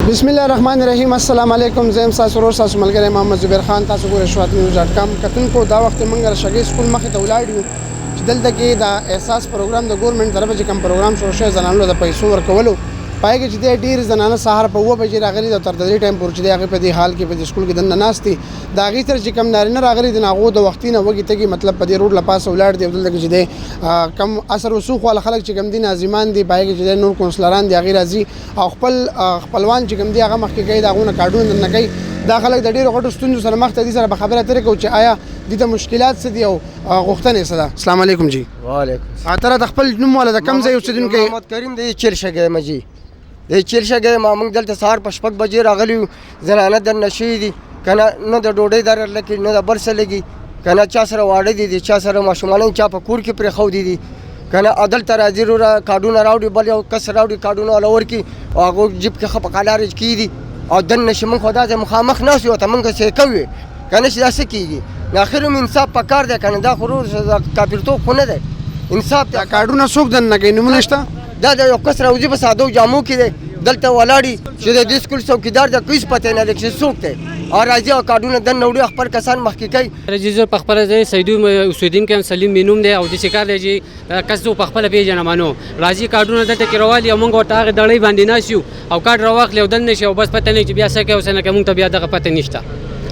بسم الله الرحمن الرحیم. السلام علیکم. زم تاسو ورور تاسو ملګری محمد زبیر خان. تاسو ګورئ شوات نیوز .com. کتونکو دا وخت موږ شګې سکول مخې ته ولاړ یو چې دلته کې دا احساس پروګرام د ګورنمنت طرفه چې کوم پروګرام شروع شوی زنانو د پیسو ورکولو پای کې چې ډېر زنانه سهار په 9 بجې راغلي د تر دې ټایم پورې چې هغه په دې حال کې په سکول کې دنه ناشتي دا غي تر چې کم نارینه راغلي د ناغو د وختینه وګي ته کې مطلب په دې روډ لپاسه ولاړ دی دلته چې د کم اثر وسوخ ول خلک چې کم دي ناظمان دي پای کې چې نور کونسلران دي غیر راځي او خپلوان چې کم دي هغه مخکې کوي داغونه کارډونه نه کوي دا خلک د ډېر غټو ستونزو سره مخ ته دي سره خبره ترې کو چې آیا د مشکلات څه دي او غوښتنې څه ده. السلام علیکم جی. وعلیکم. اتره د خپل نوم ولا د کم ځای اوسیدونکو محمد کریم دی چیرشګه مجي د چیرشګه ما موږ دلته سهار په 6 بجې راغلی زنانه د نشي دي کنه نو د ډوډۍ در لکه نو د برسه لګي کنه چا سره واړه دي چا سره ماشومان چا په کور کې پر خو دي کنه عدل تراجر را کارډونه راوړي بل یو کس راوړي کارډونه لور کې او هغه جيب کې خپ قالارج کی دي او دن نشي من خدا ته مخامخ ناس یو ته موږ څه کوي کنه چې داسې کیږي اخر من انصاف پکار ده کنه دا خرور کافرتو خو نه ده انصاف ته کارډونه څوک دن نه کوي نمونه شته دا د یو کس راوځي په ساده جامو کې دی دلته ولاړی چې د دې سکول څوکیدار د کوم پته نه لکه څوک دی او راځي او کارډونه د نوړي خپل کسان مخکې کوي رجیزو په خپل ځای سیدو اوسیدین کې سلیم مینوم دی او د شکار دی کسو په خپل پیژنه مانو راځي کارډونه دلته کې روالي او موږ ورته دړې باندې ناسیو او کارډ راوخلی او دن نشي او بس پته نه چې بیا څه کوي اوس نه کوم ته بیا دغه پته نشته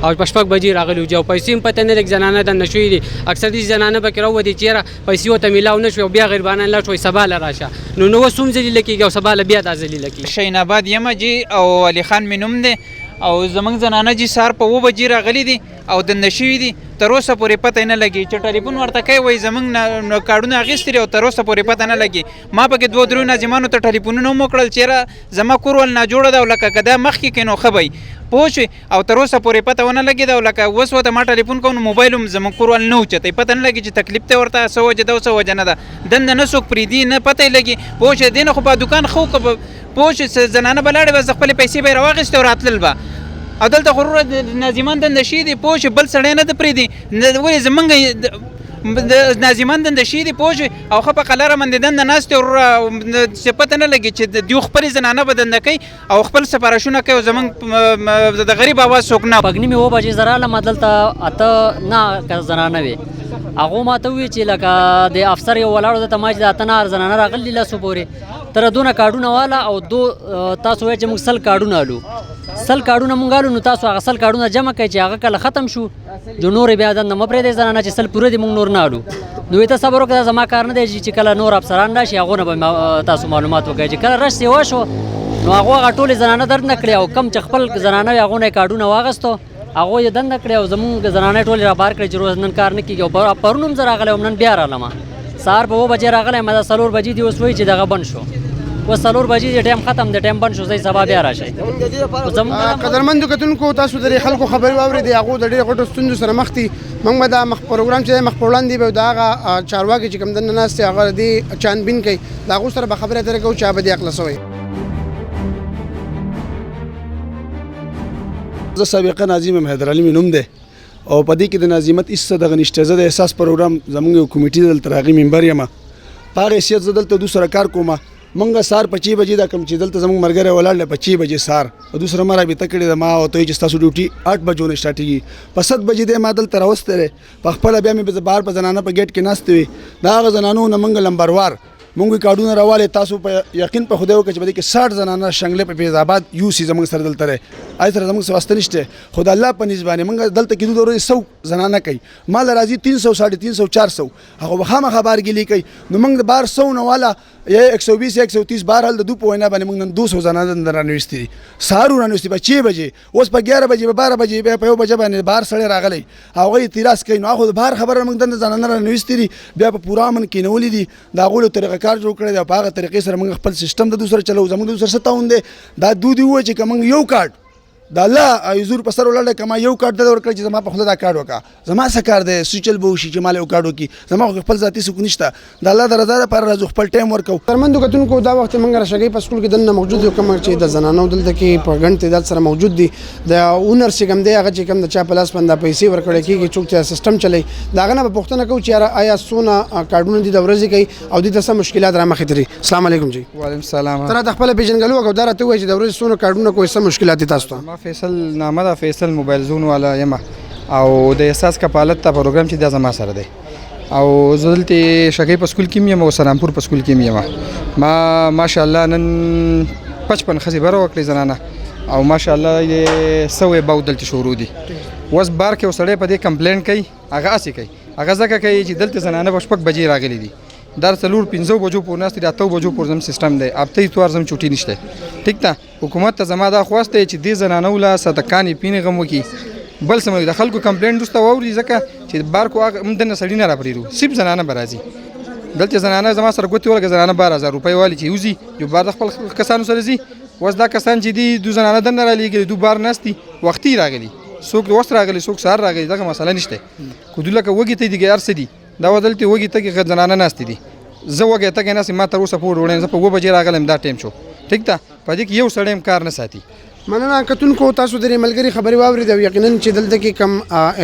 او په 6 بجې راغلو جو پیسې پته نه لګ زنانه د نشوي دي اکثر دي زنانه به کرو ودي چیرې پیسې وته ملاو نشو بیا غیربانه لا شوي سباله راشه نو سوم ځلی لکه او سباله بیا د ځلی لکه شین آباد یم جی او علي خان مینوم دی او زمنګ زنانه جی سار په 2 بجې راغلي دي او د نشوي دي تر اوسه پورې پته نه لګي چې ټلیفون ورته کوي وای زمنګ کارډونه اغستري او تر اوسه پورې پته نه لګي ما پکې 2-3 ناظمانو ته ټلیفونونه موکړل چیرې زما کورول نه جوړه دا لکه کدا مخ کې کینو خبي پوښ او تر اوسه پورې پته ونه لګي دا لکه وس وته ما ټلیفون کوم موبایل زما کورول نه اوچته پته نه لګي چې تکلیف ته ورته سوجه دا سوجه نه ده دند نه سوک پریدي نه پته لګي پوښ دین خو په دکان خو پوښ زنانه بلاړې بس خپل پیسې به راوغست او راتلل با او دلته خرور ناظمان د نشي دي پوښ بل سړی نه د پریدي ولې زمنګ د ناظمان د نشي دي پوښ او خپل قلاره من د ناست او پته نه لګي چې د دیو خپل زنانه بدند کوي او خپل سفارشونه کوي زمنګ د غریب आवाज څوک نه پګنی مې و بجې زراله مدلته اته نه زنانه وي هغه ماته وی چې لکه د افسر یو ولاړو د تماج د اتنار زنانه راغلی لاسو پورې تر دونه کارډونه والا او تاسو وای چې موږ سل کارډونه الو سل کارډونه مونږ الو نو تاسو هغه سل کارډونه جمع کړئ چې هغه کله ختم شو جو نور بیا د نه پرې د زنانه چې سل پوره دي مونږ نور نه الو نو ته صبر وکړه زما کار نه دی چې کله نور افسران راشي هغه نه تاسو معلومات وکړئ چې کله رش سیوا شو نو هغه ټول زنانه درد نه کړی او کم چې خپل زنانه هغه نه کارډونه واغستو هغه یې دند کړی او زمونږ زنانه ټول را بار کړی چې روز نن کار نه کیږي او پرونم زرا غلې نن بیا رالم سهار په 2 بجې راغلی ما 4 بجې دی اوس وای چې دغه بند شو و 4 بجې ټایم ختم د ټایم بند شو زې سبا بیا راشي قدرمنو کتونکو تاسو د خلکو خبري واوري دی هغه د ډېر غټو ستونزو سره مخ دي موږ دا پروګرام چې مخ وړاندې به دا چارواکي چې کوم دنه ناست هغه دی چانبین کوي دا غو سره به خبره ترې کو چا به دی اخلاصوي. زه سابقا ناظم حیدر علي مینوم دی او په دې کې د ناظمت ایسه د غنښتزه د احساس پروګرام زموږ یو کمیټې دلته راغی منبر یم په حیثیت زه دلته دوسره کار کوم منګه سار 5 بجې دا کم چې دلته زموږ مرګره ولاړ 5 بجې سار او دوسره مره به تکړه د ما او ته چې تاسو ډیوټي 8 بجو نه سٹارټ کیږي په 7 بجې د ما دلته راوستره په خپل بیا مې بار په زنانه په گیټ کې ناستوي دا غ زنانو نه منګ لمبروار مونږ کارډونه راواله تاسو په یقین په خدای وکړي چې بده کې 60 زنانه شنګله په فیض آباد یو سی زموږ سره دلته راي سره زموږ واسطه نشته خدای الله په نسبانه مونږ دلته کې دوه 100 زنانه کوي مال راځي 300 350 400 هغه خامہ خبر ګلی کوي نو مونږ بار 100 نه والا یا 120 130 بار هل د دوه په وینا باندې مونږ 200 زنانه درنوستي سارو رانوستي په 6 بجې اوس په 11 بجې په 12 بجې په 1 بجې باندې بار سره راغلی هغه اعتراض کوي نو هغه بار خبره مونږ د زنانه رانوستي بیا په پورا من کې نولې دي دا غوړو طریقه کار جوړ کړی دا په هغه طریقې سره موږ خپل سیستم د دوسر چلو زموږ دوسر ستاون دي دا دوی وای چې کوم یو کارت د الله حضور په سر ولاړ کما یو کارت د ورکړ چې زما په خپل دا کارت وکا زما څه کار دی سوچل به وشي چې مال یو کارت وکي زما خپل ذاتي سکون نشته د الله د رضا لپاره راځو خپل ټایم ورکو. ترمندو کتونکو دا وخت موږ راشګي په سکول کې دنه موجود یو کوم چې د زنانو دلته کې په غن تعداد سره موجود دي د اونر سیګم دی هغه چې کوم د چا پلاس باندې پیسې ورکړي کیږي څوک چې سیستم چلی داغه نه پوښتنه کوي چې آیا سونه کارډونه دي د ورځې کوي او د څه مشکلات را مخې تري. السلام علیکم جی. وعلیکم السلام. تر د خپل پیژنګلو او دا راته وایي چې د ورځې سونه کارډونه کوي څه مشکلات تاسو ته؟ ما فیصل نامه ده فیصل موبایل زون والا یم او د احساس کفالت ته پروګرام چې د زما سره دی او زه دلته شګي په سکول کې یم او سلامپور په سکول کې یم. ما ماشاءالله نن 55 خزي بره وکړي زنانه او ماشاءالله یې سوې باو دلته شروع دي. وس بار کې وسړی په دې کمپلین کوي هغه اسی کوي هغه ځکه کوي چې دلته زنانه په شپږ بجې راغلي دي در څلور 15 بجو پورې ناست دي 8 بجو پورې زم سیستم دی اپته اتوار زم چوټي نشته ټیک ته حکومت ته زما دا خواسته چې دې زنانه ولا صدقانی پینې غم وکي بل سم د خلکو کمپلین دوسته ووري ځکه چې بار کو مدنه سړی نه را پریرو سیب زنانه برازي دلته زنانه زما سره ګوتې ولګه زنانه 12000 روپۍ والی چې یوزي یو بار خپل کسانو سره زی وس دا کسان چې دي دو زنانه دنه را لېږي دو بار نستی وختي راغلي څوک وست راغلي څوک سار راغلي دغه مسله نشته کو دلته وګی ته دیګ ارسه دي دا ودلته وګی ته کې زنانه نستی دي زه وګی ته کې ناس ما تر اوسه پور وړم زه په 2 بجې راغلم دا ټیم شو ټیک ته په دې کې یو سړی کار نه ساتي. مننه کتونکو تاسو د ملګری خبري واوري دا یقینا چې دلته کې کم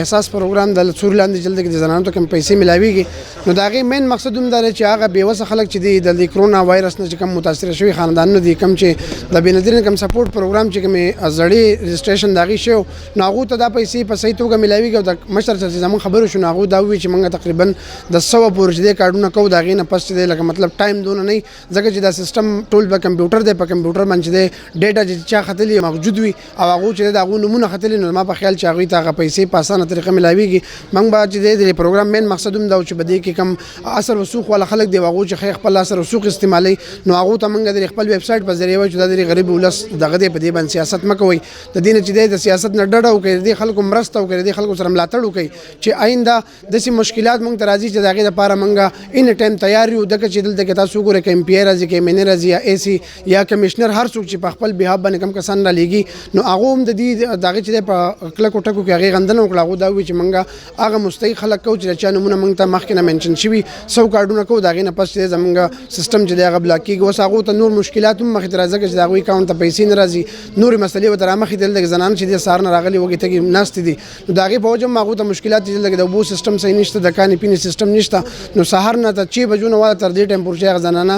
احساس پروګرام د سورلاند جلد کې د زنانو ته کم پیسې ملاويږي نو داغه مین مقصد هم دا چې هغه بیوسه خلک چې د کرونا وایرس نه کم متاثر شوی خاندانونو دي کم چې د بنظیر کم سپورټ پروګرام چې کم ازړی رجسټریشن داغي شو ناغو ته دا پیسې په صحیح توګه ملاويږي او د مشر چې زمون خبرو شو ناغو دا وی چې موږ تقریبا د 100 پورې د کارډونه کو داغي نه پس دې لکه مطلب ټایم دونه نه ځکه چې دا سیستم ټول په کمپیوټر دی په کمپیوټر باندې د ډیټا چې چا خطلې موجود وي هغه چې دا غو نمونه خطلې نو ما په خیال چې هغه ته پیسې په اسانه طریقه ملاويږي موږ به چې د پروګرام مین مقصد هم دا چې بده کې کم اثر وسوق ولا خلک دی هغه چې خپل اثر وسوق استعمالي نو هغه ته موږ د خپل ویب سټ په ذریعہ چې د غریب ولس دغه په دې باندې سیاست مکوي د دین چې د سیاست نه ډډه او کوي د خلکو مرسته او کوي د خلکو سره ملاتړ وکړي چې آینده د سي مشکلات موږ ترازی چې دغه لپاره موږ ان ټایم تیار یو دغه چې دلته کې تاسو ګوره کې امپیر راځي کې مینر راځي یا اي سي یا کمشنر هر څوک چې په خپل بهاب باندې کم کسان را لېږي نو هغه هم د دې دغه چې په کلکو ټکو کې هغه غندنه وکړه هغه دا وی چې منګه هغه مستحق خلک کو چې چا نمونه منګ ته مخکې نه منشن شوی سو کارډونه کو دغه نه پس چې زمونږ سیستم چې دغه بلاک کیږي وس هغه ته نور مشکلات هم مخې ترازه چې دغه اکاونټ ته پیسې نه راځي نور مسلې و تر مخې دلته زنان چې د سار نه راغلي وګي ته ناست دي نو دغه په وجه هغه ته مشکلات دي دلته د بو سیستم صحیح نشته د کاني پینې سیستم نشته نو سحر نه ته 6 بجو نه والا تر دې ټیم پورې زنانه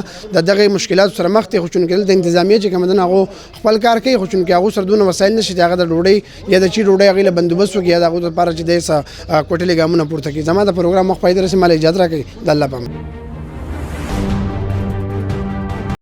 دغه مشکلات سره مخ ته خوشون کېدل د انتظامیه چې کوم هغه خپل کار کوي خوشون کې هغه سره دونه وسایل نشي دغه د ډوډۍ یا د چی ډوډۍ غیله بندوبست وکړي دا غوډه لپاره چې د کوټلې ګامونه پورته کی زما د پروګرام مخ پایدر سره مال اجازه راکړي د الله پام.